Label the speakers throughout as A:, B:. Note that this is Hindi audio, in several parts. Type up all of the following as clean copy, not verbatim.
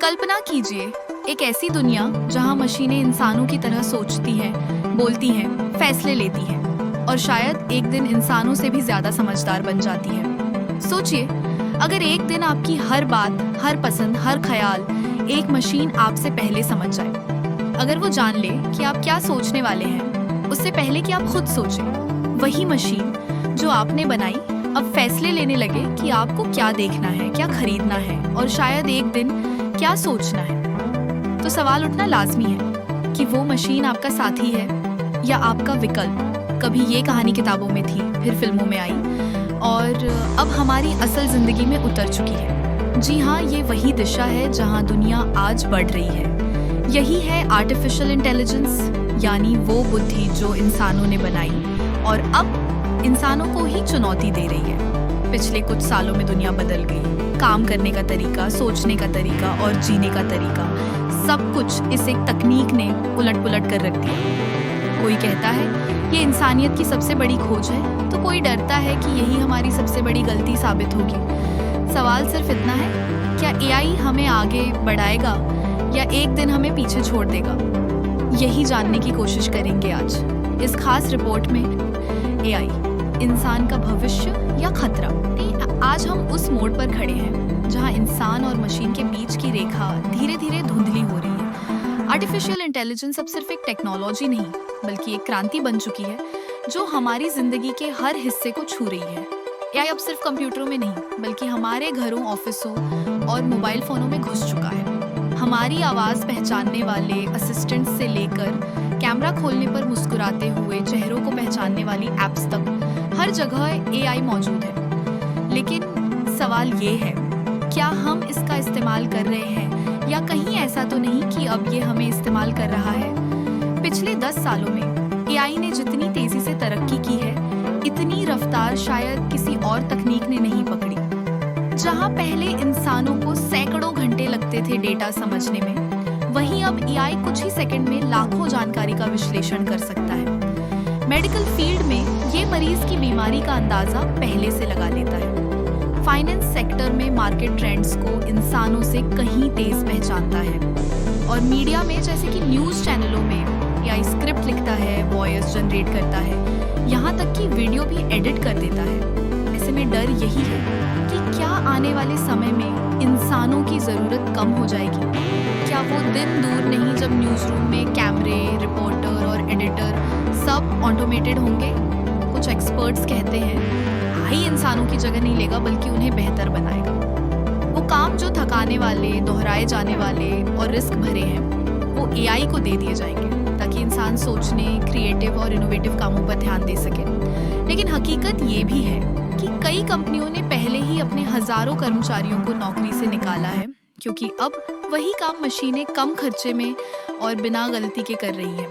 A: कल्पना कीजिए एक ऐसी दुनिया जहां मशीनें इंसानों की तरह सोचती हैं, बोलती हैं, फैसले लेती हैं और शायद एक दिन इंसानों से भी ज्यादा समझदार बन जाती हैं। सोचिए, अगर एक दिन आपकी हर बात, हर पसंद, हर ख्याल एक मशीन आपसे पहले समझ जाए। अगर वो जान ले कि आप क्या सोचने वाले हैं उससे पहले कि आप खुद सोचें। वही मशीन जो आपने बनाई अब फैसले लेने लगे कि आपको क्या देखना है, क्या खरीदना है और शायद एक दिन क्या सोचना है। तो सवाल उठना लाजमी है कि वो मशीन आपका साथी है या आपका विकल्प। कभी ये कहानी किताबों में थी, फिर फिल्मों में आई और अब हमारी असल जिंदगी में उतर चुकी है। जी हाँ, ये वही दिशा है जहाँ दुनिया आज बढ़ रही है। यही है आर्टिफिशियल इंटेलिजेंस, यानी वो बुद्धि जो इंसानों ने बनाई और अब इंसानों को ही चुनौती दे रही है। पिछले कुछ सालों में दुनिया बदल गई। काम करने का तरीका, सोचने का तरीका और जीने का तरीका, सब कुछ इस एक तकनीक ने उलट पुलट कर रख दिया। कोई कहता है ये इंसानियत की सबसे बड़ी खोज है, तो कोई डरता है कि यही हमारी सबसे बड़ी गलती साबित होगी। सवाल सिर्फ इतना है, क्या एआई हमें आगे बढ़ाएगा या एक दिन हमें पीछे छोड़ देगा? यही जानने की कोशिश करेंगे आज इस खास रिपोर्ट में। एआई इंसान का भविष्य या खतरा? आज हम उस मोड़ पर खड़े हैं जहां इंसान और मशीन के बीच की रेखा धीरे धीरे धुंधली हो रही है। आर्टिफिशियल इंटेलिजेंस अब सिर्फ एक टेक्नोलॉजी नहीं बल्कि एक क्रांति बन चुकी है जो हमारी जिंदगी के हर हिस्से को छू रही है। एआई अब सिर्फ कंप्यूटरों में नहीं बल्कि हमारे घरों, ऑफिसों और मोबाइल फोनों में घुस चुका है। हमारी आवाज पहचानने वाले असिस्टेंट से लेकर कैमरा खोलने पर मुस्कुराते हुए चेहरों को पहचानने वाली एप्स तक हर जगह एआई मौजूद है। लेकिन सवाल ये है, क्या हम इसका इस्तेमाल कर रहे हैं या कहीं ऐसा तो नहीं कि अब ये हमें इस्तेमाल कर रहा है? पिछले 10 सालों में एआई ने जितनी तेजी से तरक्की की है, इतनी रफ्तार शायद किसी और तकनीक ने नहीं पकड़ी। जहां पहले इंसानों को सैकड़ों घंटे लगते थे डेटा समझने में, वहीं अब एआई कुछ ही सेकंड में लाखों जानकारी का विश्लेषण कर सकता है। मेडिकल फील्ड में ये मरीज की बीमारी का अंदाजा पहले से लगा लेता है। फाइनेंस सेक्टर में मार्केट ट्रेंड्स को इंसानों से कहीं तेज पहचानता है और मीडिया में जैसे कि न्यूज़ चैनलों में एआई स्क्रिप्ट लिखता है, वॉइस जनरेट करता है, यहाँ तक कि वीडियो भी एडिट कर देता है। ऐसे में डर यही है कि क्या आने वाले समय में इंसानों की ज़रूरत कम हो जाएगी? क्या वो दिन दूर नहीं जब न्यूज़ रूम में कैमरे, रिपोर्टर और एडिटर सब ऑटोमेटेड होंगे? कुछ एक्सपर्ट्स कहते हैं एआई इंसानों की जगह नहीं लेगा बल्कि उन्हें बेहतर बनाएगा। वो काम जो थकाने वाले, दोहराए जाने वाले और रिस्क भरे हैं वो एआई को दे दिए जाएंगे ताकि इंसान सोचने, क्रिएटिव और इनोवेटिव कामों पर ध्यान दे सके। लेकिन हकीकत ये भी है कि कई कंपनियों ने पहले ही अपने हजारों कर्मचारियों को नौकरी से निकाला है क्योंकि अब वही काम मशीनें कम खर्चे में और बिना गलती के कर रही हैं।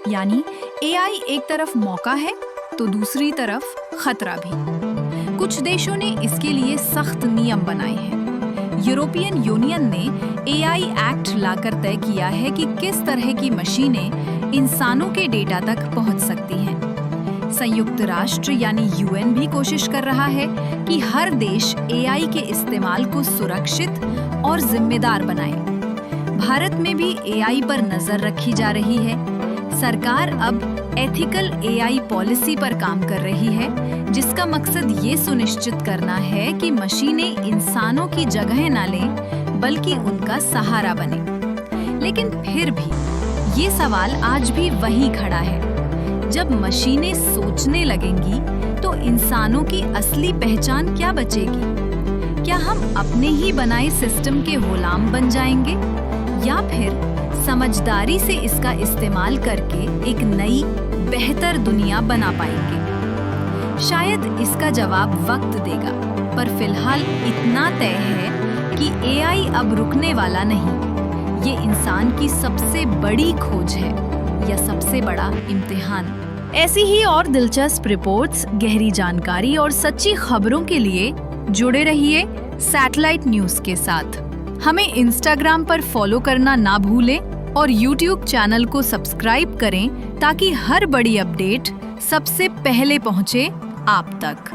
B: यानी एआई एक तरफ मौका है तो दूसरी तरफ खतरा भी। कुछ देशों ने इसके लिए सख्त नियम बनाए हैं। यूरोपियन यूनियन ने एआई एक्ट लाकर तय किया है कि किस तरह की मशीनें इंसानों के डेटा तक पहुंच सकती हैं। संयुक्त राष्ट्र यानी यूएन भी कोशिश कर रहा है कि हर देश एआई के इस्तेमाल को सुरक्षित और जिम्मेदार बनाए। भारत में भी एआई पर नजर रखी जा रही है। सरकार अब एथिकल एआई पॉलिसी पर काम कर रही है जिसका मकसद ये सुनिश्चित करना है कि मशीनें इंसानों की जगह ना लें बल्कि उनका सहारा बने। लेकिन फिर भी ये सवाल आज भी वहीं खड़ा है। जब मशीनें सोचने लगेंगी तो इंसानों की असली पहचान क्या बचेगी? क्या हम अपने ही बनाए सिस्टम के गुलाम बन जाएंगे या फिर समझदारी से इसका इस्तेमाल करके एक नई बेहतर दुनिया बना पाएंगे? शायद इसका जवाब वक्त देगा, पर फिलहाल इतना तय है कि एआई अब रुकने वाला नहीं। ये इंसान की सबसे बड़ी खोज है या सबसे बड़ा इम्तिहान। ऐसी ही और दिलचस्प रिपोर्ट्स, गहरी जानकारी और सच्ची खबरों के लिए जुड़े रहिए सैटेलाइट न्यूज के साथ। हमें इंस्टाग्राम पर फॉलो करना ना भूलें और यूट्यूब चैनल को सब्सक्राइब करें ताकि हर बड़ी अपडेट सबसे पहले पहुंचे आप तक।